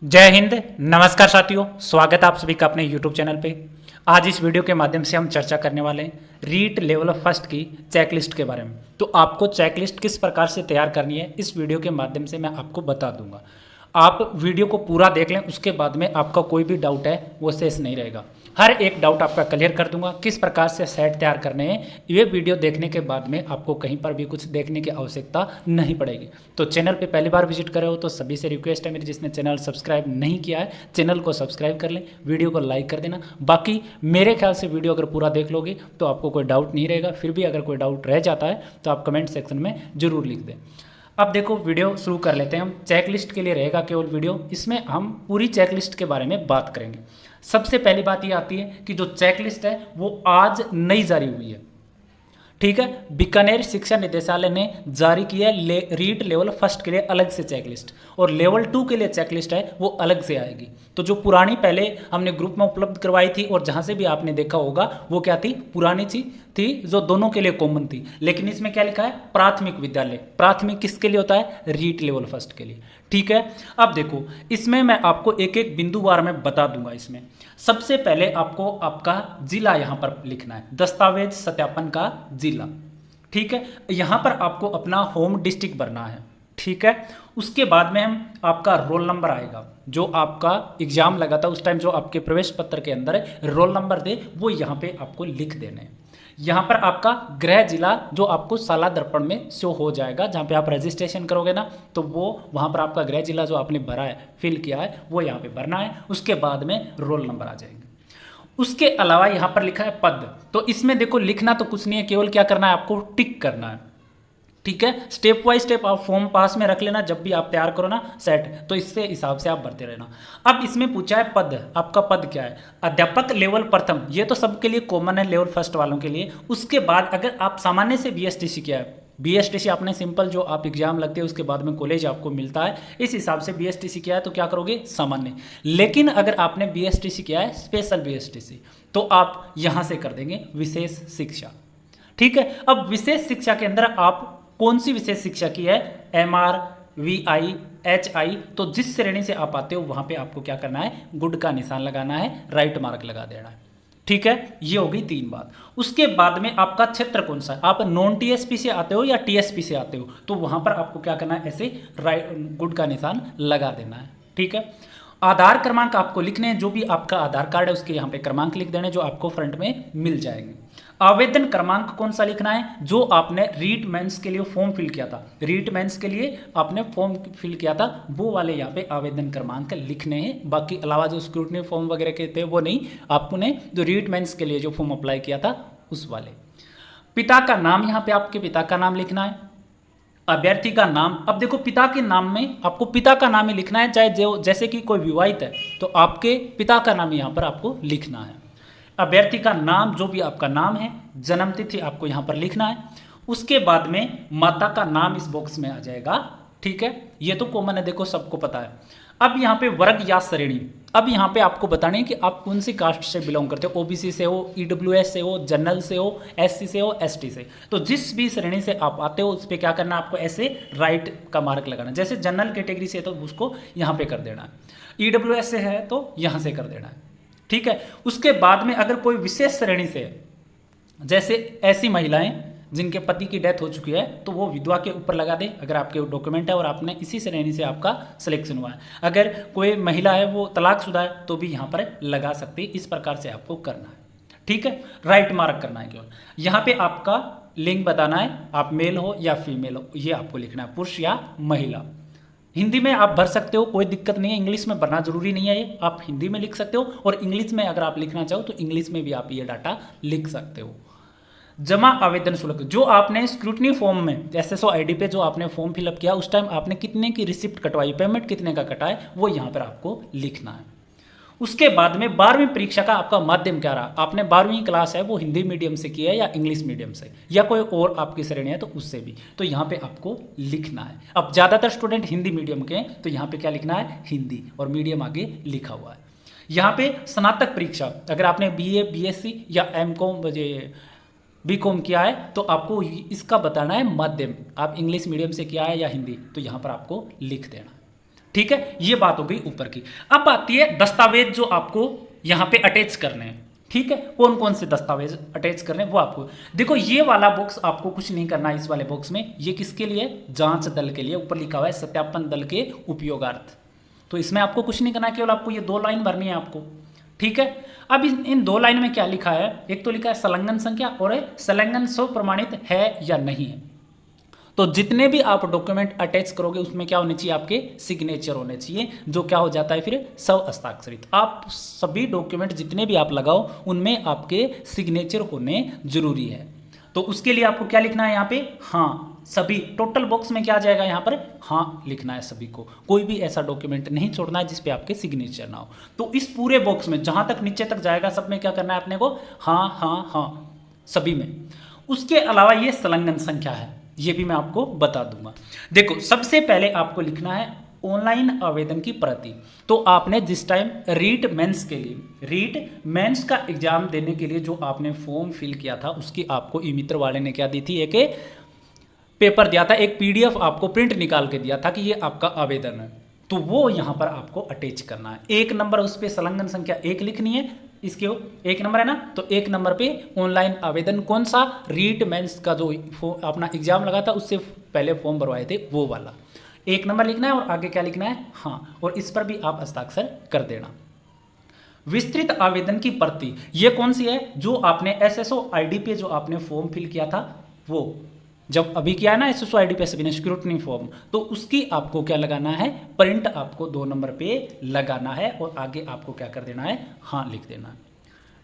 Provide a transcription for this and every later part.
जय हिंद। नमस्कार साथियों, स्वागत है आप सभी का अपने YouTube चैनल पे। आज इस वीडियो के माध्यम से हम चर्चा करने वाले हैं रीट लेवल फर्स्ट की चेकलिस्ट के बारे में। तो आपको चेकलिस्ट किस प्रकार से तैयार करनी है इस वीडियो के माध्यम से मैं आपको बता दूंगा। आप वीडियो को पूरा देख लें, उसके बाद में आपका कोई भी डाउट है वो शेष नहीं रहेगा। हर एक डाउट आपका क्लियर कर दूंगा। किस प्रकार से सेट तैयार करने हैं ये वीडियो देखने के बाद में आपको कहीं पर भी कुछ देखने की आवश्यकता नहीं पड़ेगी। तो चैनल पे पहली बार विजिट करे हो तो सभी से रिक्वेस्ट है मेरी, जिसने चैनल सब्सक्राइब नहीं किया है चैनल को सब्सक्राइब कर लें, वीडियो को लाइक कर देना। बाकी मेरे ख्याल से वीडियो अगर पूरा देख लोगे तो आपको कोई डाउट नहीं रहेगा। फिर भी अगर कोई डाउट रह जाता है तो आप कमेंट सेक्शन में जरूर लिख दें। अब देखो वीडियो शुरू कर लेते हैं। हम चेकलिस्ट के लिए रहेगा केवल वीडियो, इसमें हम पूरी चेकलिस्ट के बारे में बात करेंगे। सबसे पहली बात ये आती है कि जो चेकलिस्ट है वो आज नई जारी हुई है, ठीक है। बीकानेर शिक्षा निदेशालय ने जारी किया है रीट लेवल फर्स्ट के लिए अलग से चेकलिस्ट, और लेवल 2 के लिए चेकलिस्ट है वो अलग से आएगी। तो जो पुरानी पहले हमने ग्रुप में उपलब्ध करवाई थी और जहां से भी आपने देखा होगा वो क्या थी, पुरानी थी जो दोनों के लिए कॉमन थी। लेकिन इसमें क्या लिखा है, प्राथमिक विद्यालय। प्राथमिक किसके लिए होता है, रीट लेवल फर्स्ट के लिए, ठीक है। अब देखो इसमें मैं आपको एक एक बिंदुवार में बता दूंगा। इसमें सबसे पहले आपको आपका जिला यहां पर लिखना है, दस्तावेज सत्यापन का जिला, ठीक है। यहां पर आपको अपना होम डिस्ट्रिक्ट भरना है, ठीक है। उसके बाद में हम आपका रोल नंबर आएगा, जो आपका एग्जाम लगा था उस टाइम जो आपके प्रवेश पत्र के अंदर रोल नंबर दे वो यहाँ पे आपको लिख देने हैं। यहाँ पर आपका गृह जिला जो आपको साला दर्पण में शो हो जाएगा, जहाँ पे आप रजिस्ट्रेशन करोगे ना तो वो वहाँ पर आपका गृह जिला जो आपने भरा है, फिल किया है, वो यहाँ पे भरना है। उसके बाद में रोल नंबर आ जाएंगे। उसके अलावा यहाँ पर लिखा है पद। तो इसमें देखो लिखना तो कुछ नहीं है, केवल क्या करना है, आपको टिक करना है, ठीक है। स्टेप बाय स्टेप आप फॉर्म पास में रख लेना, जब भी आप तैयार करो ना सेट, तो इससे हिसाब से आप भरते रहना। अब इसमें पूछा है पद, आपका पद क्या है, अध्यापक लेवल प्रथम। ये तो सबके लिए कॉमन है, लेवल फर्स्ट वालों के लिए। उसके बाद अगर आप सामान्य से बीएसटीसी किया है, बीएसटीसी आपने सिंपल जो आप एग्जाम लगते हैं उसके बाद में कॉलेज आपको मिलता है, इस हिसाब से बीएसटीसी किया है तो क्या करोगे, सामान्य। लेकिन अगर आपने बीएसटीसी किया है स्पेशल बीएसटीसी तो आप यहां से कर देंगे विशेष शिक्षा, ठीक है। अब विशेष शिक्षा के अंदर आप कौन सी विशेष शिक्षा की है, एमआर, वीआई, एचआई, तो जिस श्रेणी से आप आते हो वहां पे आपको क्या करना है, गुड का निशान लगाना है, राइट मार्क लगा देना है, ठीक है। ये होगी 3 बात। उसके बाद में आपका क्षेत्र कौन सा है, आप नॉन टीएसपी से आते हो या टीएसपी से आते हो, तो वहां पर आपको क्या करना है, ऐसे राइट गुड का निशान लगा देना है, ठीक है। आधार क्रमांक आपको लिखने हैं, जो भी आपका आधार कार्ड है उसके यहाँ पे क्रमांक लिख देने, जो आपको फ्रंट में मिल जाएंगे। आवेदन क्रमांक कौन सा लिखना है, जो आपने रीट मेंस के लिए फॉर्म फिल किया था, रीट मेंस के लिए आपने फॉर्म फिल किया था वो वाले यहाँ पे आवेदन क्रमांक लिखने हैं। बाकी अलावा जो स्क्रूटनी फॉर्म वगैरह के थे वो नहीं, आपने जो रीट मेंस के लिए जो फॉर्म अप्लाई किया था उस वाले। पिता का नाम, यहाँ पे आपके पिता का नाम लिखना है। अभ्यर्थी का नाम, अब देखो पिता के नाम में आपको पिता का नाम ही लिखना है, चाहे जो जैसे कि कोई विवाहित है तो आपके पिता का नाम यहाँ पर आपको लिखना है। अभ्यर्थी का नाम, जो भी आपका नाम है, जन्म तिथि आपको यहाँ पर लिखना है। उसके बाद में माता का नाम इस बॉक्स में आ जाएगा, ठीक है। ये तो कॉमन है, देखो सबको पता है। अब यहाँ पे वर्ग या श्रेणी, अब यहाँ पे आपको बताना है कि आप कौन सी कास्ट से बिलोंग करते हो, ओबीसी से हो, ईडब्ल्यूएस से हो, जनरल से हो, एससी से हो, एसटी से। तो जिस भी श्रेणी से आप आते हो उस पर क्या करना है, आपको ऐसे राइट का मार्क लगाना। जैसे जनरल कैटेगरी से है तो उसको यहाँ पे कर देना है, ईडब्ल्यूएस से है तो यहाँ से कर देना है, ठीक है। उसके बाद में अगर कोई विशेष श्रेणी से है, जैसे ऐसी महिलाएं जिनके पति की डेथ हो चुकी है तो वो विधवा के ऊपर लगा दे, अगर आपके डॉक्यूमेंट है और आपने इसी श्रेणी से आपका सिलेक्शन हुआ है। अगर कोई महिला है वो तलाकशुदा है तो भी यहाँ पर लगा सकती है। इस प्रकार से आपको करना है, ठीक है। राइट मार्क करना है केवल। यहाँ पे आपका लिंग बताना है, आप मेल हो या फीमेल हो, ये आपको लिखना है, पुरुष या महिला। हिंदी में आप भर सकते हो, कोई दिक्कत नहीं है। इंग्लिश में भरना जरूरी नहीं है, ये आप हिंदी में लिख सकते हो, और इंग्लिश में अगर आप लिखना चाहो तो इंग्लिश में भी आप ये डाटा लिख सकते हो। जमा आवेदन शुल्क, जो आपने स्क्रूटनी फॉर्म में एसएसओ आईडी पे जो आपने फॉर्म फिलअप किया उस टाइम आपने कितने की रिसिप्ट कटवाई, पेमेंट कितने का कटा है, वो यहाँ पर आपको लिखना है। उसके बाद में 12वीं परीक्षा का आपका माध्यम क्या रहा, आपने 12वीं क्लास है वो हिंदी मीडियम से किया है या इंग्लिश मीडियम से, या कोई और आपकी श्रेणी है तो उससे भी, तो यहाँ पे आपको लिखना है। अब ज़्यादातर स्टूडेंट हिंदी मीडियम के हैं तो यहाँ पे क्या लिखना है, हिंदी, और मीडियम आगे लिखा हुआ है। यहाँ पे स्नातक परीक्षा, अगर आपने बीए, बीएससी या एमकॉम, बीकॉम किया है तो आपको इसका बताना है माध्यम, आप इंग्लिश मीडियम से किया है या हिंदी, तो यहाँ पर आपको लिख देना, ठीक है, ये बात हो गई ऊपर की। अब आती है दस्तावेज जो आपको यहाँ पे अटैच करने हैं। ठीक है, कौन कौन से दस्तावेज अटैच करने हैं वो आपको देखो। ये वाला बॉक्स आपको कुछ नहीं करना है इस वाले बॉक्स में। ये किसके लिए? जांच दल के लिए। ऊपर लिखा हुआ है सत्यापन दल के उपयोगार्थ। तो इसमें आपको कुछ नहीं करना है, केवल आपको ये 2 लाइन भरनी है आपको। ठीक है, अब इन 2 लाइन में क्या लिखा है? एक तो लिखा है संलग्न संख्या और संलग्न स्व प्रमाणित है या नहीं है। तो जितने भी आप डॉक्यूमेंट अटैच करोगे उसमें क्या होने चाहिए? आपके सिग्नेचर होने चाहिए, जो क्या हो जाता है फिर स्व हस्ताक्षरित। आप सभी डॉक्यूमेंट जितने भी आप लगाओ उनमें आपके सिग्नेचर होने जरूरी है। तो उसके लिए आपको क्या लिखना है यहाँ पे? हाँ सभी। टोटल बॉक्स में क्या आ जाएगा यहाँ पर? हाँ लिखना है सभी को। कोई भी ऐसा डॉक्यूमेंट नहीं छोड़ना है जिसपे आपके सिग्नेचर ना हो। तो इस पूरे बॉक्स में जहां तक नीचे तक जाएगा सब में क्या करना है अपने को? हाँ हाँ हाँ सभी में। उसके अलावा ये संलग्न संख्या है, ये भी मैं आपको बता दूंगा। देखो सबसे पहले आपको लिखना है ऑनलाइन आवेदन की प्रति। तो आपने जिस टाइम रीट मेंस के लिए, रीट मेंस का एग्जाम देने के लिए जो आपने फॉर्म फिल किया था उसकी आपको ई मित्र वाले ने क्या दी थी? एक पेपर दिया था, एक पीडीएफ आपको प्रिंट निकाल के दिया था कि ये आपका आवेदन है। तो वो यहाँ पर आपको अटैच करना है। 1 नंबर उस पर संलग्न संख्या 1 लिखनी है। इसके 1 नंबर है ना, तो 1 नंबर पे ऑनलाइन आवेदन कौन सा? रीट मेंस का जो अपना एग्जाम लगा था उससे पहले फॉर्म भरवाए थे वो वाला 1 नंबर लिखना है। और आगे क्या लिखना है? हाँ, और इस पर भी आप हस्ताक्षर कर देना। विस्तृत आवेदन की प्रति ये कौन सी है? जो आपने एसएसओ आईडी पे जो आपने फॉर्म फिल किया था, वो जब अभी किया है ना एसएसओ आईडी पे सभी ने स्क्रूटनी फॉर्म, तो उसकी आपको क्या लगाना है? प्रिंट आपको 2 नंबर पे लगाना है और आगे आपको क्या कर देना है? हाँ लिख देना है।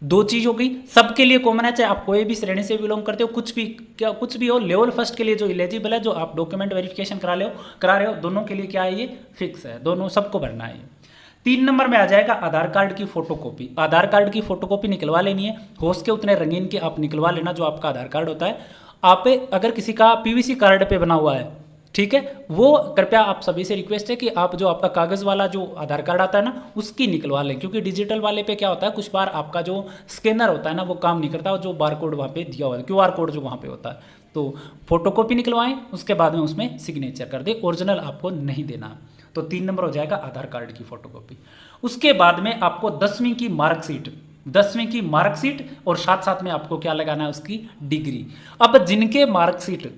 2 चीज हो गई, सबके लिए कॉमन है, चाहे आप कोई भी श्रेणी से बिलोंग करते हो, कुछ भी क्या कुछ भी हो। लेवल फर्स्ट के लिए जो इलिजिबल है, जो आप डॉक्यूमेंट वेरिफिकेशन करा रहे हो, दोनों के लिए क्या है? ये फिक्स है, दोनों सबको भरना है। 3 नंबर में आ जाएगा आधार कार्ड की फोटोकॉपी। आधार कार्ड की फोटोकॉपी निकलवा लेनी है, हो सके उतने रंगीन के आप निकलवा लेना जो आपका आधार कार्ड होता है। आप अगर किसी का पीवीसी कार्ड पे बना हुआ है, ठीक है, वो कृपया आप सभी से रिक्वेस्ट है कि आप जो आपका कागज़ वाला जो आधार कार्ड आता है ना उसकी निकलवा लें। क्योंकि डिजिटल वाले पे क्या होता है, कुछ बार आपका जो स्कैनर होता है ना वो काम नहीं करता, और जो बार कोड वहाँ पे दिया हुआ है, क्यूआर कोड जो वहाँ पे होता है, तो फोटोकॉपी निकलवाएं, उसके बाद में उसमें सिग्नेचर कर दें। ओरिजिनल आपको नहीं देना। तो 3 नंबर हो जाएगा आधार कार्ड की फोटोकॉपी। उसके बाद में आपको 10वीं की मार्कशीट, 10वीं की मार्कशीट और साथ साथ में आपको क्या लगाना है? उसकी डिग्री। अब जिनके मार्कशीट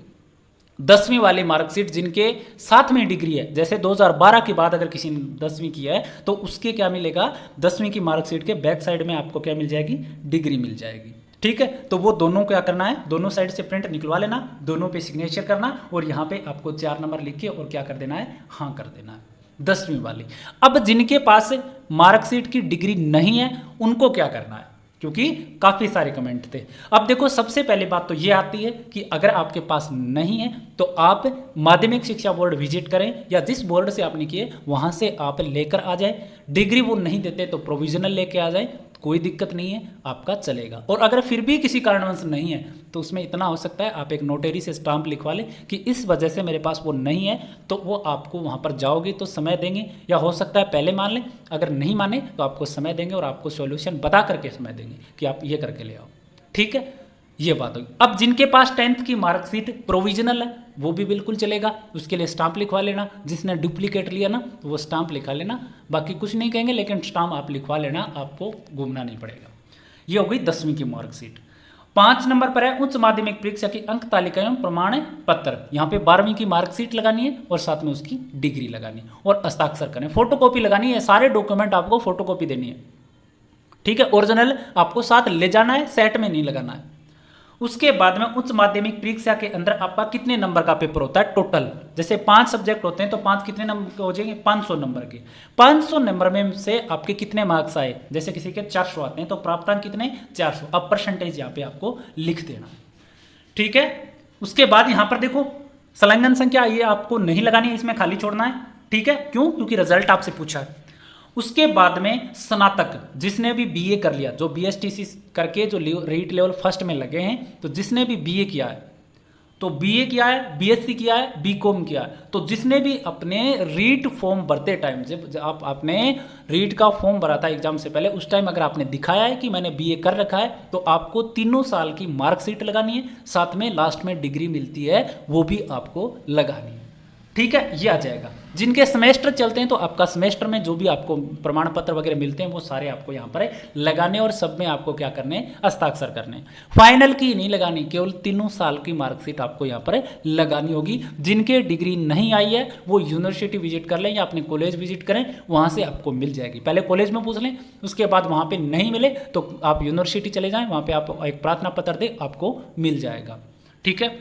10वीं वाली मार्कशीट जिनके साथ में डिग्री है, जैसे 2012 के बाद अगर किसी ने 10वीं की है तो उसके क्या मिलेगा? 10वीं की मार्कशीट के बैक साइड में आपको क्या मिल जाएगी? डिग्री मिल जाएगी। ठीक है, तो वो दोनों क्या करना है? दोनों साइड से प्रिंट निकलवा लेना, दोनों पे सिग्नेचर करना और यहाँ पे आपको 4 नंबर लिख के और क्या कर देना है? हाँ कर देना है, 10वीं वाली। अब जिनके पास मार्कशीट की डिग्री नहीं है उनको क्या करना है? क्योंकि काफ़ी सारे कमेंट थे। अब देखो सबसे पहले बात तो ये आती है कि अगर आपके पास नहीं है तो आप माध्यमिक शिक्षा बोर्ड विजिट करें, या जिस बोर्ड से आपने किए वहाँ से आप लेकर आ जाए। डिग्री वो नहीं देते तो प्रोविजनल लेके आ जाए, कोई दिक्कत नहीं है, आपका चलेगा। और अगर फिर भी किसी कारणवश नहीं है तो उसमें इतना हो सकता है आप एक नोटरी से स्टाम्प लिखवा लें कि इस वजह से मेरे पास वो नहीं है, तो वो आपको वहाँ पर जाओगे तो समय देंगे, या हो सकता है पहले मान लें, अगर नहीं माने तो आपको समय देंगे और आपको सॉल्यूशन बता करके समय देंगे कि आप ये करके ले आओ। ठीक है, ये बात होगी। अब जिनके पास 10th की मार्कशीट प्रोविजनल है वो भी बिल्कुल चलेगा, उसके लिए स्टाम्प लिखवा लेना। जिसने डुप्लीकेट लिया ना तो वो स्टाम्प लिखा लेना, बाकी कुछ नहीं कहेंगे, लेकिन स्टाम्प आप लिखवा लेना, आपको घूमना नहीं पड़ेगा। ये हो गई 10वीं की मार्कशीट। 5 नंबर पर है उच्च माध्यमिक परीक्षा की अंक तालिका एवं प्रमाण पत्र। यहाँ पे 12वीं की मार्कशीट लगानी है और साथ में उसकी डिग्री लगानी है और हस्ताक्षर करने, फोटोकॉपी लगानी है। सारे डॉक्यूमेंट आपको फोटोकॉपी देनी है। ठीक है, ओरिजिनल आपको साथ ले जाना है, सेट में नहीं लगाना है। उसके बाद में उच्च माध्यमिक परीक्षा के अंदर आपका कितने नंबर का पेपर होता है टोटल? जैसे 5 सब्जेक्ट होते हैं तो 5 कितने नंबर के हो जाएंगे? 500 नंबर के। 500 नंबर में से आपके कितने मार्क्स आए? जैसे किसी के 400 आते हैं तो प्राप्तांक कितने? 400। अब परसेंटेज यहाँ पे आपको लिख देना। ठीक है, उसके बाद यहाँ पर देखो संलग्न संख्या ये आपको नहीं लगानी है, इसमें खाली छोड़ना है। ठीक है, क्यों? क्योंकि रिजल्ट आपसे पूछा है। उसके बाद में स्नातक, जिसने भी बीए कर लिया, जो बीएसटीसी करके जो रीट लेवल फर्स्ट में लगे हैं, तो जिसने भी बीए किया है, तो बीए किया है, बीएससी किया है, बीकॉम किया है, तो जिसने भी अपने रीट फॉर्म भरते टाइम, जब आप आपने रीट का फॉर्म भरा था एग्जाम से पहले, उस टाइम अगर आपने दिखाया है कि मैंने बीए कर रखा है, तो आपको 3 साल की मार्कशीट लगानी है, साथ में लास्ट में डिग्री मिलती है वो भी आपको लगानी है। ठीक है, ये आ जाएगा। जिनके सेमेस्टर चलते हैं तो आपका सेमेस्टर में जो भी आपको प्रमाण पत्र वगैरह मिलते हैं वो सारे आपको यहाँ पर लगाने और सब में आपको क्या करने, हस्ताक्षर करने। फाइनल की नहीं लगानी, केवल 3 साल की मार्कशीट आपको यहाँ पर लगानी होगी। जिनके डिग्री नहीं आई है वो यूनिवर्सिटी विजिट कर लें या अपने कॉलेज विजिट करें, वहाँ से आपको मिल जाएगी। पहले कॉलेज में पूछ लें, उसके बाद वहाँ पर नहीं मिले तो आप यूनिवर्सिटी चले जाएँ, वहाँ पर आप एक प्रार्थना पत्र दें, आपको मिल जाएगा। ठीक है,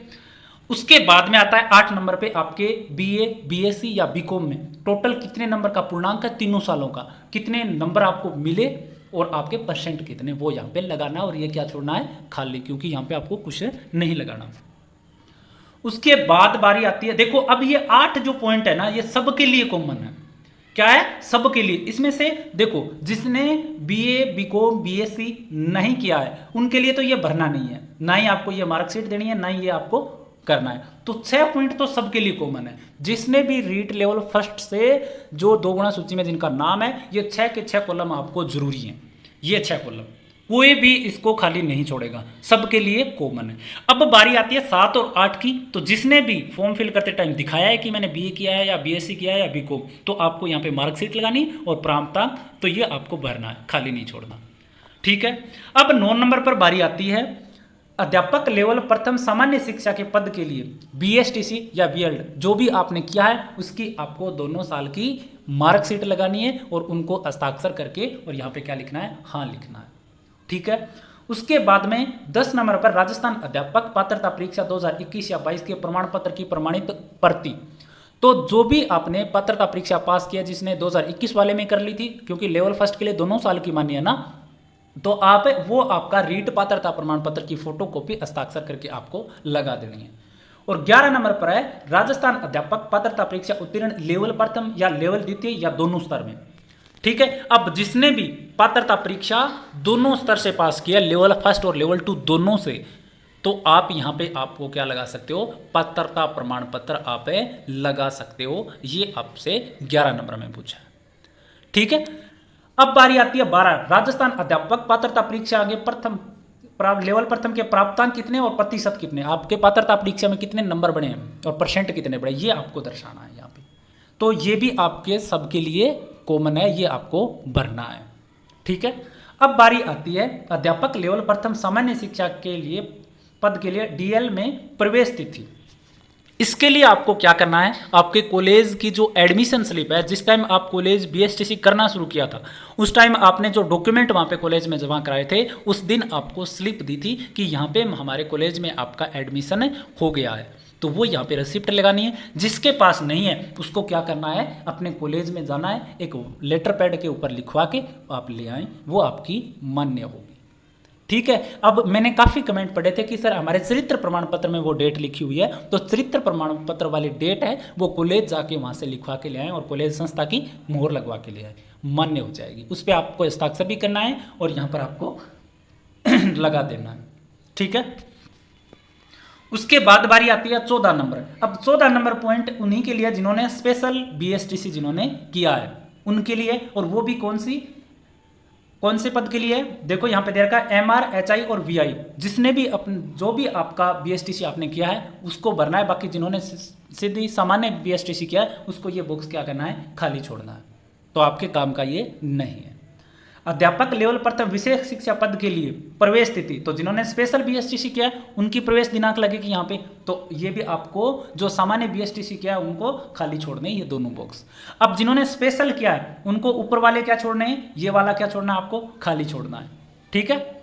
उसके बाद में आता है 8 नंबर पे आपके बीए, बीएससी या बीकॉम में टोटल कितने नंबर का पूर्णांक है, 3 सालों का कितने नंबर आपको मिले और आपके परसेंट कितने, वो यहाँ पे लगाना और ये क्या छोड़ना है, खाली, क्योंकि यहाँ पे आपको कुछ नहीं लगाना। उसके बाद बारी आती है, देखो अब ये 8 जो पॉइंट है ना, ये सबके लिए कॉमन है। क्या है, सबके लिए। इसमें से देखो जिसने बीए, बीकॉम, बीएससी नहीं किया है उनके लिए तो ये भरना नहीं है, ना ही आपको ये मार्कशीट देनी है, ना ही ये आपको करना है। तो 6 पॉइंट तो सबके लिए कॉमन है। जिसने भी रीट लेवल फर्स्ट से जो 2 गुना सूची में जिनका नाम है, ये 6 के 6 कॉलम आपको जरूरी है। ये 6 कॉलम कोई भी इसको खाली नहीं छोड़ेगा, सबके लिए कॉमन है। अब बारी आती है 7 और 8 की। तो जिसने भी फॉर्म फिल करते टाइम दिखाया है कि मैंने बीए किया है या बीएससी किया है या बीकॉम, तो आपको यहाँ पे मार्कशीट लगानी और प्राप्तांक तो ये आपको भरना है, खाली नहीं छोड़ना। ठीक है, अब 9 नंबर पर बारी आती है अध्यापक लेवल प्रथम सामान्य शिक्षा के पद के लिए बीएसटीसी या बीएड जो भी आपने किया है उसकी आपको 2 साल की मार्कशीट लगानी है और उनको हस्ताक्षर करके और यहाँ पे क्या लिखना है, हाँ लिखना है। ठीक है, उसके बाद में 10 नंबर पर राजस्थान अध्यापक पात्रता परीक्षा 2021 या 22 के प्रमाण पत्र की प्रमाणित प्रति। तो जो भी आपने पात्रता परीक्षा पास किया, जिसने 2021 वाले में कर ली थी, क्योंकि लेवल फर्स्ट के लिए 2 साल की मानी है ना, तो आप वो आपका रीट पात्रता प्रमाण पत्र की फोटो कॉपी हस्ताक्षर करके आपको लगा देनी है। और 11 नंबर पर है राजस्थान अध्यापक पात्रता परीक्षा उत्तीर्ण लेवल प्रथम या लेवल द्वितीय या दोनों स्तर में। ठीक है, अब जिसने भी पात्रता परीक्षा दोनों स्तर से पास किया, लेवल फर्स्ट और लेवल 2 दोनों से, तो आप यहाँ पे आपको क्या लगा सकते हो, पात्रता प्रमाण पत्र आप लगा सकते हो। ये आपसे 11 नंबर में पूछा। ठीक है, अब बारी आती है 12 राजस्थान अध्यापक पात्रता परीक्षा आगे प्रथम लेवल प्रथम के प्राप्तांक कितने और प्रतिशत कितने, आपके पात्रता परीक्षा में कितने नंबर बने हैं और परसेंट कितने बने, ये आपको दर्शाना है यहाँ पे। तो ये भी आपके सबके लिए कॉमन है, ये आपको भरना है। ठीक है, अब बारी आती है अध्यापक लेवल प्रथम सामान्य शिक्षा के लिए पद के लिए डीएल में प्रवेश तिथि। इसके लिए आपको क्या करना है, आपके कॉलेज की जो एडमिशन स्लिप है, जिस टाइम आप कॉलेज बीएसटीसी करना शुरू किया था उस टाइम आपने जो डॉक्यूमेंट वहाँ पे कॉलेज में जमा कराए थे, उस दिन आपको स्लिप दी थी कि यहाँ पे हमारे कॉलेज में आपका एडमिशन हो गया है, तो वो यहाँ पे रिसिप्ट लगानी है। जिसके पास नहीं है उसको क्या करना है, अपने कॉलेज में जाना है, एक लेटर पैड के ऊपर लिखवा के आप ले आएँ, वो आपकी मान्य होगी। ठीक है, अब मैंने काफ़ी कमेंट पढ़े थे कि सर हमारे चरित्र प्रमाण पत्र में वो डेट लिखी हुई है, तो चरित्र प्रमाण पत्र वाली डेट है वो कॉलेज जाके वहाँ से लिखवा के ले आए और कॉलेज संस्था की मोहर लगवा के ले आए, मान्य हो जाएगी। उस पर आपको हस्ताक्षर भी करना है और यहाँ पर आपको लगा देना है। ठीक है, उसके बाद बारी आती है 14 नंबर। अब 14 नंबर पॉइंट उन्हीं के लिए जिन्होंने स्पेशल बीएसटीसी जिन्होंने किया है उनके लिए, और वो भी कौन से पद के लिए, देखो यहाँ पे दे रखा है एमआर, एचआई और वीआई। जिसने भी जो भी आपका बीएसटीसी आपने किया है उसको भरना है, बाकी जिन्होंने सीधी सामान्य बीएसटीसी किया है उसको ये बॉक्स क्या करना है, खाली छोड़ना है, तो आपके काम का ये नहीं है। अध्यापक लेवल प्रथम विशेष शिक्षा पद के लिए प्रवेश तिथि, तो जिन्होंने स्पेशल बीएसटीसी किया है उनकी प्रवेश दिनांक लगेगी यहाँ पे, तो ये भी आपको जो सामान्य बीएसटीसी किया है उनको खाली छोड़ने ये दोनों बॉक्स। अब जिन्होंने स्पेशल किया है उनको ऊपर वाले क्या छोड़ने हैं, ये वाला क्या छोड़ना है, आपको खाली छोड़ना है। ठीक है,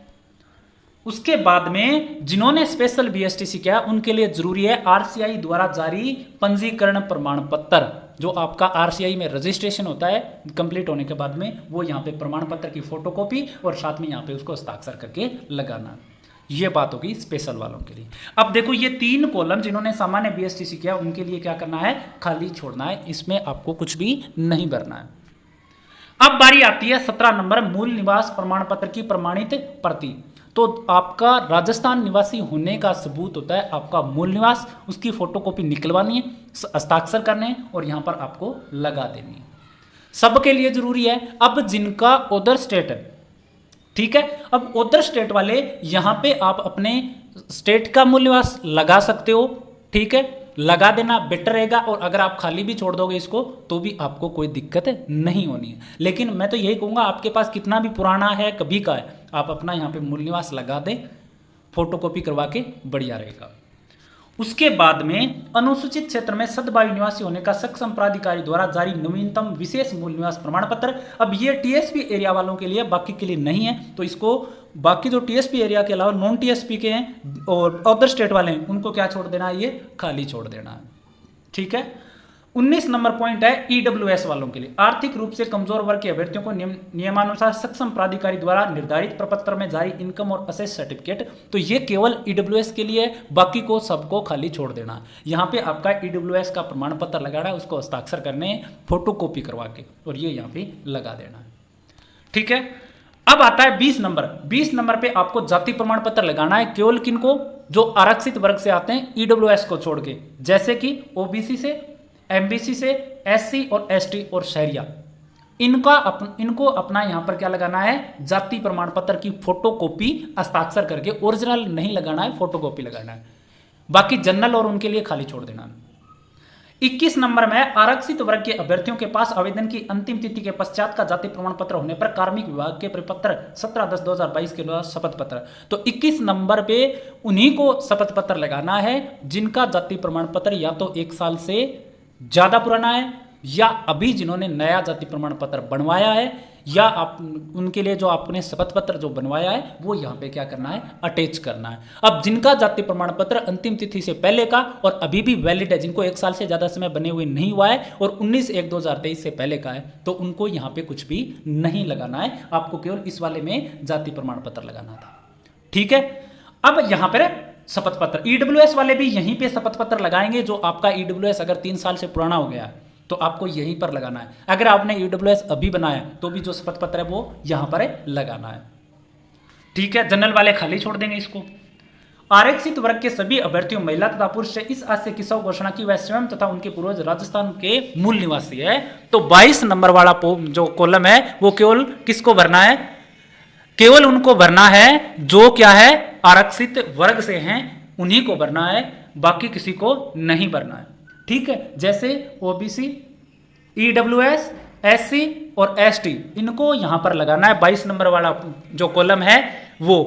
उसके बाद में जिन्होंने स्पेशल बीएसटीसी किया उनके लिए जरूरी है आरसीआई द्वारा जारी पंजीकरण प्रमाण पत्र, जो आपका आरसीआई में रजिस्ट्रेशन होता है कंप्लीट होने के बाद में, वो यहाँ पे प्रमाण पत्र की फोटोकॉपी और साथ में यहाँ पे उसको हस्ताक्षर करके लगाना। ये बात होगी स्पेशल वालों के लिए। अब देखो ये 3 कॉलम जिन्होंने सामान्य बीएसटीसी किया उनके लिए क्या करना है, खाली छोड़ना है, इसमें आपको कुछ भी नहीं भरना है। अब बारी आती है 17 नंबर मूल निवास प्रमाण पत्र की प्रमाणित प्रति। तो आपका राजस्थान निवासी होने का सबूत होता है आपका मूल निवास, उसकी फोटोकॉपी निकलवानी है, हस्ताक्षर करने हैं और यहाँ पर आपको लगा देनी है। सबके लिए जरूरी है। अब जिनका अदर स्टेट है, ठीक है, अब अदर स्टेट वाले यहाँ पे आप अपने स्टेट का मूल निवास लगा सकते हो। ठीक है, लगा देना बेटर रहेगा। और अगर आप खाली भी छोड़ दोगे इसको तो भी आपको कोई दिक्कत नहीं होनी है। लेकिन मैं तो यही कहूँगा, आपके पास कितना भी पुराना है, कभी का है, आप अपना यहाँ पे मूल निवास लगा दें, फोटोकॉपी करवा के, बढ़िया रहेगा। उसके बाद में अनुसूचित क्षेत्र में सदभावी निवासी होने का सक्षम प्राधिकारी द्वारा जारी नवीनतम विशेष मूल निवास प्रमाण पत्र। अब ये टीएसपी एरिया वालों के लिए, बाकी के लिए नहीं है। तो इसको बाकी जो टीएसपी एरिया के अलावा नॉन टीएसपी के हैं और अदर स्टेट वाले हैं, उनको क्या छोड़ देना है, ये खाली छोड़ देना है। ठीक है। 19 नंबर पॉइंट है ईडब्ल्यूएस वालों के लिए। आर्थिक रूप से कमजोर वर्ग के अभ्यर्थियों को नियमानुसार सक्षम प्राधिकारी द्वारा निर्धारित प्रपत्र में जारी इनकम और असेस सर्टिफिकेट। तो ये केवल ईडब्ल्यूएस के लिए, बाकी को सबको खाली छोड़ देना। यहाँ पे आपका ईडब्ल्यूएस का प्रमाण पत्र लगाना है, उसको हस्ताक्षर करने, फोटोकॉपी करवा के, और ये यहाँ पे लगा देना है। ठीक है। अब आता है 20 नंबर। 20 नंबर पे आपको जाति प्रमाण पत्र लगाना है, केवल किनको, जो आरक्षित वर्ग से आते हैं, ईडब्ल्यूएस को छोड़ के, जैसे कि ओबीसी से, एमबीसी से, एससी और एसटी और शहरिया, इनको अपना यहां पर क्या लगाना है, जाति प्रमाण पत्र की फोटोकॉपी हस्ताक्षर करके, ओरिजिनल नहीं लगाना है, फोटोकॉपी लगाना है। बाकी जनरल और उनके लिए खाली छोड़ देना है। 21 नंबर में आरक्षित वर्ग के अभ्यर्थियों के पास आवेदन की अंतिम तिथि के पश्चात का जाति प्रमाण पत्र होने पर कार्मिक विभाग के परिपत्र 17/10/2022 के द्वारा शपथ पत्र। तो 21 नंबर पे उन्हीं को शपथ पत्र लगाना है जिनका जाति प्रमाण पत्र या तो 1 साल से ज्यादा पुराना है, या अभी जिन्होंने नया जाति प्रमाण पत्र बनवाया है, या आप उनके लिए जो आपने शपथ पत्र जो बनवाया है वो यहाँ पे क्या करना है, अटैच करना है। अब जिनका जाति प्रमाण पत्र अंतिम तिथि से पहले का और अभी भी वैलिड है, जिनको 1 साल से ज्यादा समय बने हुए नहीं हुआ है और 19/1/2023 से पहले का है, तो उनको यहाँ पे कुछ भी नहीं लगाना है, आपको केवल इस वाले में जाति प्रमाण पत्र लगाना था। ठीक है। अब यहाँ पर शपथ पत्र, ईडब्ल्यूएस वाले भी यहीं पे शपथ पत्र लगाएंगे। जो आपका ईडब्ल्यूएस अगर 3 साल से पुराना हो गया तो आपको यहीं पर लगाना है। अगर आपने ईडब्ल्यूएस अभी बनाया तो भी जो शपथ पत्र है वो यहां पर लगाना है। ठीक है। जनरल वाले खाली छोड़ देंगे इसको। आरक्षित वर्ग के सभी अभ्यर्थियों, महिला तथा पुरुष से इस आशय की सौ घोषणा की वह स्वयं तथा उनके पूर्वज राजस्थान के मूल निवासी है। तो 22 नंबर वाला जो कॉलम है वो केवल किसको भरना है, केवल उनको भरना है जो क्या है, आरक्षित वर्ग से हैं, उन्हीं को भरना है, बाकी किसी को नहीं भरना है। ठीक है। जैसे ओबीसी, ईडब्ल्यूएस, एससी और एसटी, इनको यहां पर लगाना है। 22 नंबर वाला जो कॉलम है वो,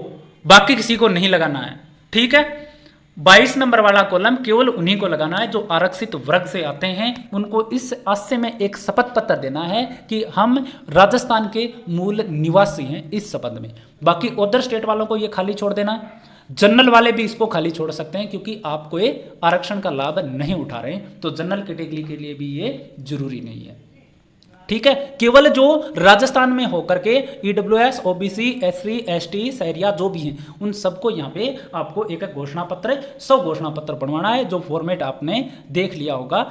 बाकी किसी को नहीं लगाना है। ठीक है। 22 नंबर वाला कॉलम केवल उन्हीं को लगाना है जो आरक्षित वर्ग से आते हैं। उनको इस आशय में एक शपथ पत्र देना है कि हम राजस्थान के मूल निवासी हैं, इस शपथ में। बाकी अदर स्टेट वालों को ये खाली छोड़ देना है। जनरल वाले भी इसको खाली छोड़ सकते हैं क्योंकि आपको ये आरक्षण का लाभ नहीं उठा रहे हैं, तो जनरल कैटेगरी के लिए भी ये जरूरी नहीं है। ठीक है। केवल जो राजस्थान में होकर के ईडब्ल्यूएस, ओबीसी, एससी, एसटी, शहरिया जो भी हैं, उन सबको यहाँ पे आपको एक घोषणा पत्र, 100 घोषणा पत्र बनवाना है, जो फॉर्मेट आपने देख लिया होगा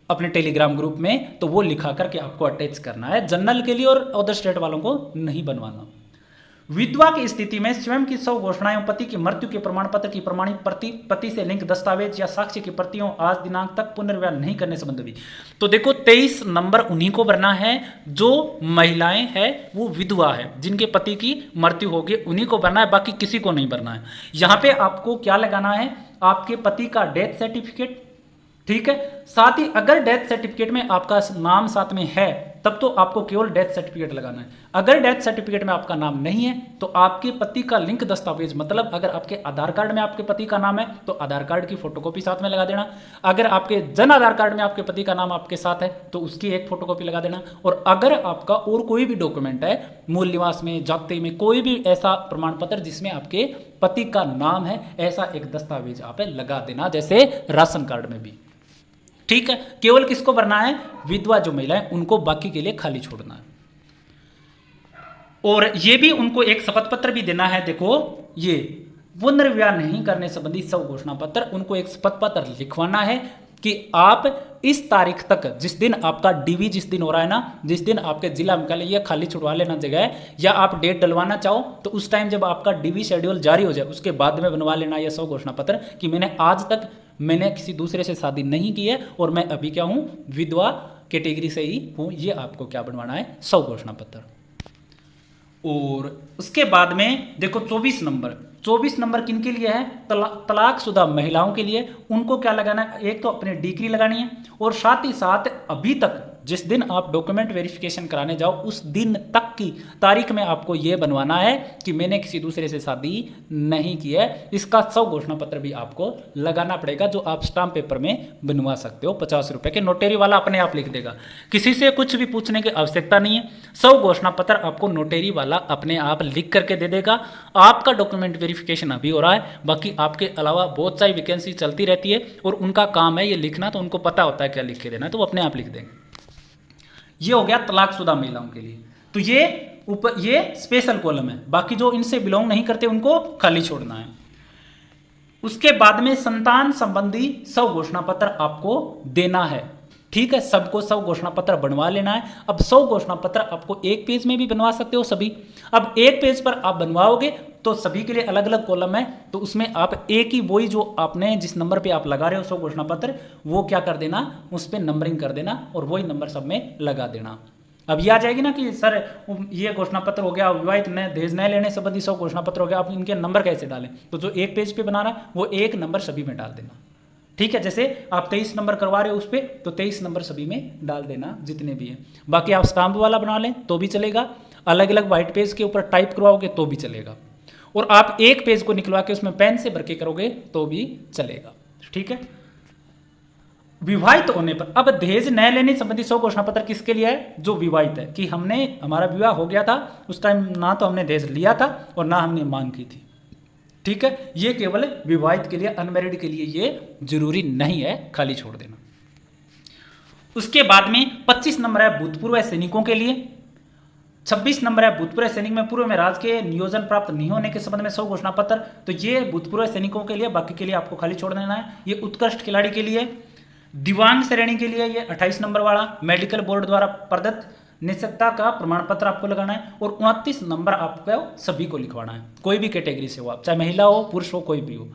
अपने टेलीग्राम ग्रुप में, तो वो लिखा करके आपको अटैच करना है। जनरल के लिए और अदर स्टेट वालों को नहीं बनवाना। विधवा की स्थिति में स्वयं की 100 घोषणाएं, पति की मृत्यु के प्रमाण पत्र की प्रमाणित प्रति, पति से लिंक दस्तावेज या साक्ष्य की प्रतियों आज दिनांक तक पुनर्विवाह नहीं करने संबंधी। तो देखो 23 नंबर उन्हीं को भरना है जो महिलाएं हैं, वो विधवा है, जिनके पति की मृत्यु हो गई, उन्हीं को भरना है, बाकी किसी को नहीं भरना है। यहां पे आपको क्या लगाना है, आपके पति का डेथ सर्टिफिकेट। ठीक है। साथ ही अगर डेथ सर्टिफिकेट में आपका नाम साथ में है तब तो आपको केवल डेथ सर्टिफिकेट लगाना है। अगर डेथ सर्टिफिकेट में आपका नाम नहीं है तो आपके पति का लिंक दस्तावेज, मतलब अगर आपके आधार कार्ड में आपके पति का नाम है तो आधार कार्ड की फोटोकॉपी साथ में लगा देना। अगर आपके जन आधार कार्ड में आपके पति का नाम आपके साथ है तो उसकी एक फोटोकॉपी लगा देना। और अगर आपका और कोई भी डॉक्यूमेंट है, मूल निवास में, जाति में, कोई भी ऐसा प्रमाण पत्र जिसमें आपके पति का नाम है, ऐसा एक दस्तावेज आप लगा देना, जैसे राशन कार्ड में भी। ठीक है। केवल किसको भरना है, विधवा जो महिला है उनको, बाकी के लिए खाली छोड़ना है। और ये भी उनको एक शपथ पत्र भी देना है। देखो ये पुनर्विवाह नहीं करने संबंधी 100 घोषणा पत्र, उनको एक शपथ पत्र लिखवाना है कि आप इस तारीख तक, जिस दिन आपका डीवी जिस दिन हो रहा है ना, जिस दिन आपके जिला मुख्यालय ये खाली छुड़वा लेना जगह, या आप डेट डलवाना चाहो तो उस टाइम जब आपका डीवी शेड्यूल जारी हो जाए उसके बाद में बनवा लेना ये 100 घोषणा पत्र कि मैंने आज तक मैंने किसी दूसरे से शादी नहीं की है और मैं अभी क्या हूं, विधवा कैटेगरी से ही हूं। ये आपको क्या बनवाना है, 100 घोषणा पत्र। और उसके बाद में देखो 24 नंबर, 24 नंबर किन के लिए है? तलाकशुदा महिलाओं के लिए। उनको क्या लगाना है? एक तो अपनी डिग्री लगानी है और साथ ही साथ अभी तक जिस दिन आप डॉक्यूमेंट वेरिफिकेशन कराने जाओ उस दिन तक की तारीख में आपको यह बनवाना है कि मैंने किसी दूसरे से शादी नहीं की है। इसका 100 घोषणा पत्र भी आपको लगाना पड़ेगा, जो आप स्टाम्प पेपर में बनवा सकते हो 50 रुपए के। नोटरी वाला अपने आप लिख देगा, किसी से कुछ भी पूछने की आवश्यकता नहीं है। 100 घोषणा पत्र आपको नोटरी वाला अपने आप लिख करके दे देगा। आपका डॉक्यूमेंट वेरिफिकेशन अभी हो रहा है, बाकी आपके अलावा बहुत सारी वैकेंसी चलती रहती है और उनका काम है ये लिखना, तो उनको पता होता है क्या लिख के देना है, तो वो अपने आप लिख देंगे। ये हो गया तलाकशुदा महिलाओं के लिए। तो ये स्पेशल कॉलम है, बाकी जो इनसे बिलोंग नहीं करते उनको खाली छोड़ना है। उसके बाद में संतान संबंधी 100 घोषणा पत्र आपको देना है। ठीक है, सबको 100 घोषणा पत्र बनवा लेना है। अब 100 घोषणा पत्र आपको एक पेज में भी बनवा सकते हो सभी। अब एक पेज पर आप बनवाओगे तो सभी के लिए अलग अलग कॉलम है, तो उसमें आप एक ही वही जो आपने जिस नंबर पे आप लगा रहे हो 100 घोषणा पत्र, वो क्या कर देना, उस पर नंबरिंग कर देना और वही नंबर सब में लगा देना। अब ये आ जाएगी ना कि सर ये घोषणा पत्र हो गया, विवाहित न दहेज न लेने संबंधी 100 घोषणा पत्र हो गया, आप इनके नंबर कैसे डालें? तो जो एक पेज पे बना रहा है वो एक नंबर सभी में डाल देना। ठीक है, जैसे आप 23 नंबर करवा रहे हो उस पर, तो 23 नंबर सभी में डाल देना जितने भी हैं। बाकी आप स्टाम्प वाला बना लें तो भी चलेगा, अलग अलग व्हाइट पेज के ऊपर टाइप करवाओगे तो भी चलेगा, और आप एक पेज को निकलवा के उसमें पेन से भर के करोगे तो भी चलेगा। ठीक है, विवाहित होने पर अब दहेज न लेने संबंधी 100 घोषणा पत्र किसके लिए है? जो विवाहित है, कि हमारा विवाह हो गया था, उस टाइम ना तो हमने दहेज लिया था और ना हमने मांग की थी। ठीक है, ये केवल विवाहित के लिए, अनमैरिड के लिए ये जरूरी नहीं है, खाली छोड़ देना। उसके बाद में 25 नंबर है भूतपूर्व सैनिकों के लिए। 26 नंबर है भूतपूर्व सैनिक में पूर्व में राजकीय नियोजन प्राप्त नहीं होने के संबंध में 100 घोषणा पत्र। तो ये भूतपूर्व सैनिकों के लिए, बाकी के लिए आपको खाली छोड़ देना है। ये उत्कृष्ट खिलाड़ी के लिए, दिव्यांग श्रेणी के लिए ये 28 नंबर वाला मेडिकल बोर्ड द्वारा प्रदत्त निश्चितता का प्रमाण पत्र आपको लगाना है, और 29 नंबर आपको सभी को लिखवाना है, कोई भी कैटेगरी से हो आप, चाहे महिला हो पुरुष हो कोई भी हो।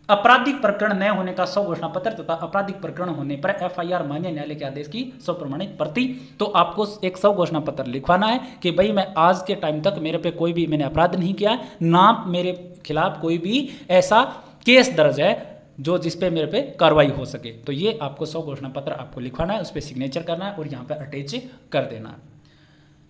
आपराधिक प्रकरण न होने का 100 घोषणा पत्र तथा आपराधिक प्रकरण होने पर FIR मान्य न्यायालय के आदेश की 100 प्रमाणित प्रति। तो आपको एक 100 घोषणा पत्र लिखवाना है कि भाई मैं आज के टाइम तक मेरे पे कोई भी मैंने अपराध नहीं किया, ना मेरे खिलाफ कोई भी ऐसा केस दर्ज है जो जिस पे मेरे पे कार्रवाई हो सके। तो ये आपको 100 घोषणा पत्र आपको लिखवाना है, उस पर सिग्नेचर करना है और यहाँ पर अटैच कर देना है।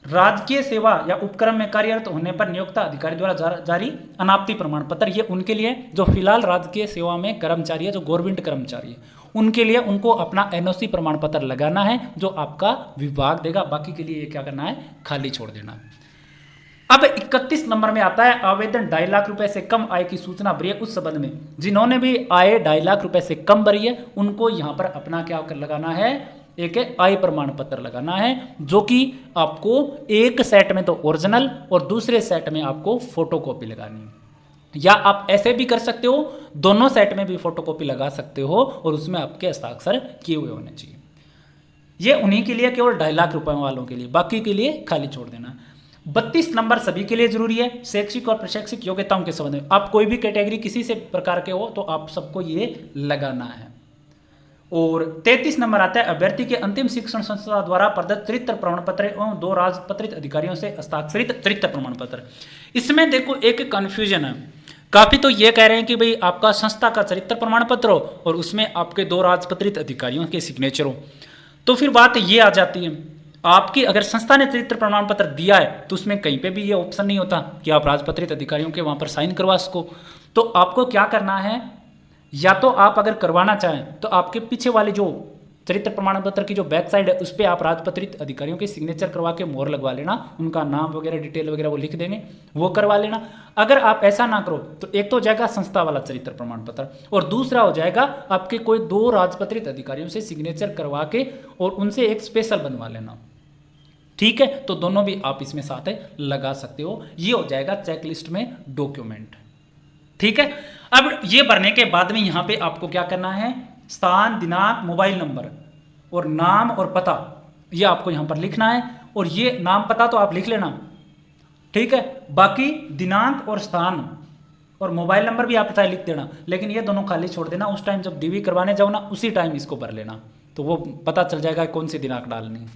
राजकीय सेवा या उपक्रम में कार्यरत होने पर नियोक्ता अधिकारी द्वारा जारी अनापत्ति प्रमाण पत्र, ये उनके लिए जो फिलहाल राजकीय सेवा में कर्मचारी है, जो गवर्नमेंट कर्मचारी है, उनके लिए उनको अपना NOC प्रमाण पत्र लगाना है जो आपका विभाग देगा। बाकी के लिए ये क्या करना है, खाली छोड़ देना है। अब 31 नंबर में आता है आवेदन 2.5 लाख रुपए से कम आय की सूचना भरी है उस संबंध में। जिन्होंने भी आय 2.5 लाख रुपए से कम भरी है उनको यहाँ पर अपना क्या कर लगाना है, एक आय प्रमाण पत्र लगाना है, जो कि आपको एक सेट में तो ओरिजिनल और दूसरे सेट में आपको फोटोकॉपी लगानी है, या आप ऐसे भी कर सकते हो, दोनों सेट में भी फोटोकॉपी लगा सकते हो और उसमें आपके हस्ताक्षर किए हुए होने चाहिए। ये उन्हीं के लिए, केवल 2.5 लाख रुपए वालों के लिए, बाकी के लिए खाली छोड़ देना। 32 नंबर सभी के लिए जरूरी है, शैक्षिक और प्रशैक्षिक योग्यताओं के संबंध में। आप कोई भी कैटेगरी किसी से प्रकार के हो तो आप सबको ये लगाना है। और 33 नंबर आता है अभ्यर्थी के अंतिम शिक्षण संस्था द्वारा प्रदत्त चरित्र प्रमाण पत्र एवं 2 राजपत्रित अधिकारियों से हस्ताक्षरित चरित्र प्रमाण पत्र। इसमें देखो एक कंफ्यूजन है, काफी तो ये कह रहे हैं कि भाई आपका संस्था का चरित्र प्रमाण पत्र हो और उसमें आपके 2 राजपत्रित अधिकारियों के सिग्नेचर हो। तो फिर बात ये आ जाती है, आपकी अगर संस्था ने चरित्र प्रमाण पत्र दिया है तो उसमें कहीं पे भी ये ऑप्शन नहीं होता कि आप राजपत्रित अधिकारियों के वहां पर साइन करवा सको। तो आपको क्या करना है, या तो आप अगर करवाना चाहें तो आपके पीछे वाले जो चरित्र प्रमाण पत्र की जो बैक साइड है उस पर आप राजपत्रित अधिकारियों के सिग्नेचर करवा के मोहर लगवा लेना, उनका नाम वगैरह डिटेल वगैरह वो लिख देंगे, वो करवा लेना। अगर आप ऐसा ना करो तो एक तो हो जाएगा संस्था वाला चरित्र प्रमाण पत्र, और दूसरा हो जाएगा आपके कोई 2 राजपत्रित अधिकारियों से सिग्नेचर करवा के और उनसे एक स्पेशल बनवा लेना। ठीक है, तो दोनों भी आप इसमें साथ लगा सकते हो। ये हो जाएगा चेकलिस्ट में डॉक्यूमेंट। ठीक है, अब ये भरने के बाद में यहां पे आपको क्या करना है, स्थान, दिनांक, मोबाइल नंबर और नाम और पता, ये आपको यहां पर लिखना है। और ये नाम पता तो आप लिख लेना, ठीक है, बाकी दिनांक और स्थान और मोबाइल नंबर भी आप चाहे लिख देना, लेकिन ये दोनों खाली छोड़ देना। उस टाइम जब DV करवाने जाओ ना, उसी टाइम इसको भर लेना, तो वो पता चल जाएगा कौन सी दिनांक डालनी।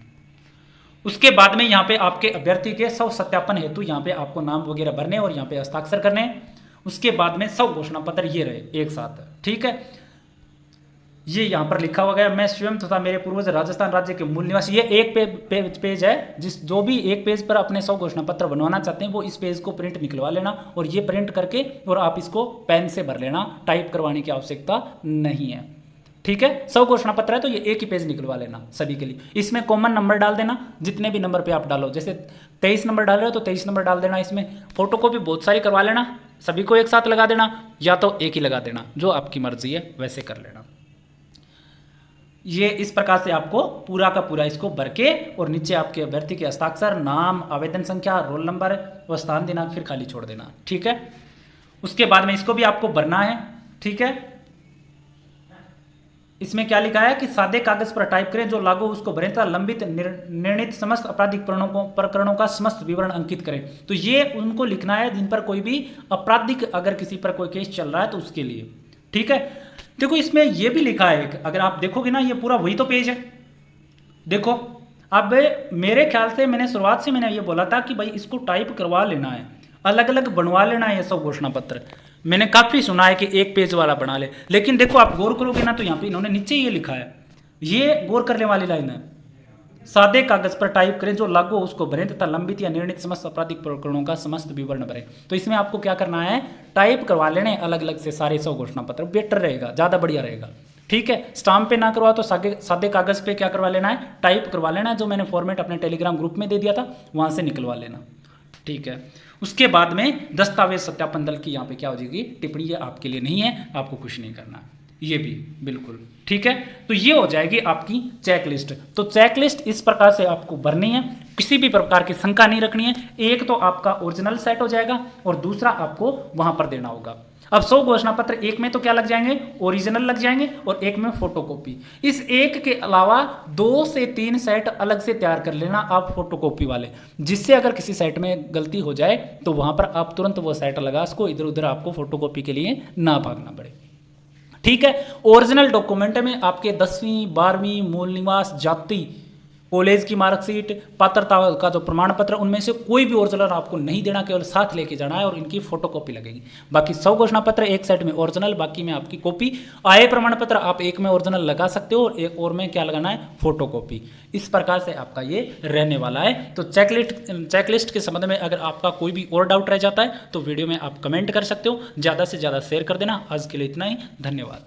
उसके बाद में यहाँ पे आपके अभ्यर्थी के 100 सत्यापन हेतु यहाँ पे आपको नाम वगैरह भरने और यहाँ पे हस्ताक्षर करने। उसके बाद में 100 घोषणा पत्र ये रहे एक साथ, ठीक है। ये यहाँ पर लिखा हुआ गया, मैं स्वयं तथा मेरे पूर्वज राजस्थान राज्य के मूल निवासी। ये एक पेज है, जो भी एक पेज पर अपने 100 घोषणा पत्र बनवाना चाहते हैं वो इस पेज को प्रिंट निकलवा लेना और ये प्रिंट करके और आप इसको पेन से भर लेना, टाइप करवाने की आवश्यकता नहीं है, ठीक है। 100 घोषणा पत्र है तो ये एक ही पेज निकलवा लेना सभी के लिए। इसमें कॉमन नंबर डाल देना, जितने भी नंबर पे आप डालो, जैसे 23 नंबर डाल रहे हो तो 23 नंबर डाल देना। इसमें फोटोकॉपी बहुत सारी करवा लेना, सभी को एक साथ लगा देना या तो एक ही लगा देना, जो आपकी मर्जी है वैसे कर लेना। ये इस प्रकार से आपको पूरा का पूरा इसको भर के और नीचे आपके अभ्यर्थी के हस्ताक्षर, नाम, आवेदन संख्या, रोल नंबर व स्थान दिनांक फिर खाली छोड़ देना, ठीक है। उसके बाद में इसको भी आपको भरना है, ठीक है। इसमें क्या लिखा है कि सादे कागज पर टाइप करें, जो लागू उसको भरें तथा लंबित निर्णित समस्त आपराधिक प्रकरणों का समस्त विवरण अंकित करें। तो ये उनको लिखना है जिन पर कोई भी आपराधिक, अगर किसी पर कोई केस चल रहा है तो उसके लिए, ठीक है। देखो इसमें ये भी लिखा है, अगर आप देखोगे ना ये पूरा वही तो पेज है। देखो अब मेरे ख्याल से मैंने शुरुआत से मैंने ये बोला था कि भाई इसको टाइप करवा लेना है, अलग अलग बनवा लेना है ये 100 घोषणा पत्र। मैंने काफ़ी सुना है कि एक पेज वाला बना ले, लेकिन देखो आप गौर करोगे ना तो यहाँ पे इन्होंने नीचे ये लिखा है, ये गौर करने वाली लाइन है, सादे कागज पर टाइप करें, जो लागू हो उसको भरें तथा लंबित या निर्णित समस्त आपराधिक प्रकरणों का समस्त विवरण भरें। तो इसमें आपको क्या करना है, टाइप करवा लेने अलग अलग से सारे 100 घोषणा पत्र, बेटर रहेगा, ज़्यादा बढ़िया रहेगा, ठीक है। स्टाम्प पे ना करवा तो सादे कागज पे क्या करवा लेना है, टाइप करवा लेना है, जो मैंने फॉर्मेट अपने टेलीग्राम ग्रुप में दे दिया था वहाँ से निकलवा लेना, ठीक है। उसके बाद में दस्तावेज सत्यापन दल की यहाँ पे क्या हो जाएगी टिप्पणी, ये आपके लिए नहीं है, आपको कुछ नहीं करना, ये भी बिल्कुल ठीक है। तो ये हो जाएगी आपकी चेकलिस्ट। तो चेकलिस्ट इस प्रकार से आपको भरनी है, किसी भी प्रकार की शंका नहीं रखनी है। एक तो आपका ओरिजिनल सेट हो जाएगा और दूसरा आपको वहां पर देना होगा। अब 100 घोषणा पत्र, एक में तो क्या लग जाएंगे, ओरिजिनल लग जाएंगे और एक में फोटोकॉपी। इस एक के अलावा 2 से 3 सेट अलग से तैयार कर लेना आप फोटोकॉपी वाले, जिससे अगर किसी सेट में गलती हो जाए तो वहां पर आप तुरंत वो सेट लगा उसको, इधर उधर आपको फोटोकॉपी के लिए ना भागना पड़े, ठीक है। ओरिजिनल डॉक्यूमेंट में आपके 10वीं 12वीं मूल निवास, जाति, कॉलेज की मार्कशीट, पात्रता का जो प्रमाण पत्र, उनमें से कोई भी ओरिजिनल आपको नहीं देना, केवल साथ लेके जाना है और इनकी फोटोकॉपी लगेगी। बाकी 100 घोषणा पत्र एक सेट में ओरिजिनल, बाकी में आपकी कॉपी। आय प्रमाण पत्र आप एक में ओरिजिनल लगा सकते हो और एक और में क्या लगाना है, फोटोकॉपी। इस प्रकार से आपका ये रहने वाला है। तो चेकलिस्ट के संबंध में अगर आपका कोई भी और डाउट रह जाता है तो वीडियो में आप कमेंट कर सकते हो, ज़्यादा से ज़्यादा शेयर कर देना। आज के लिए इतना ही, धन्यवाद।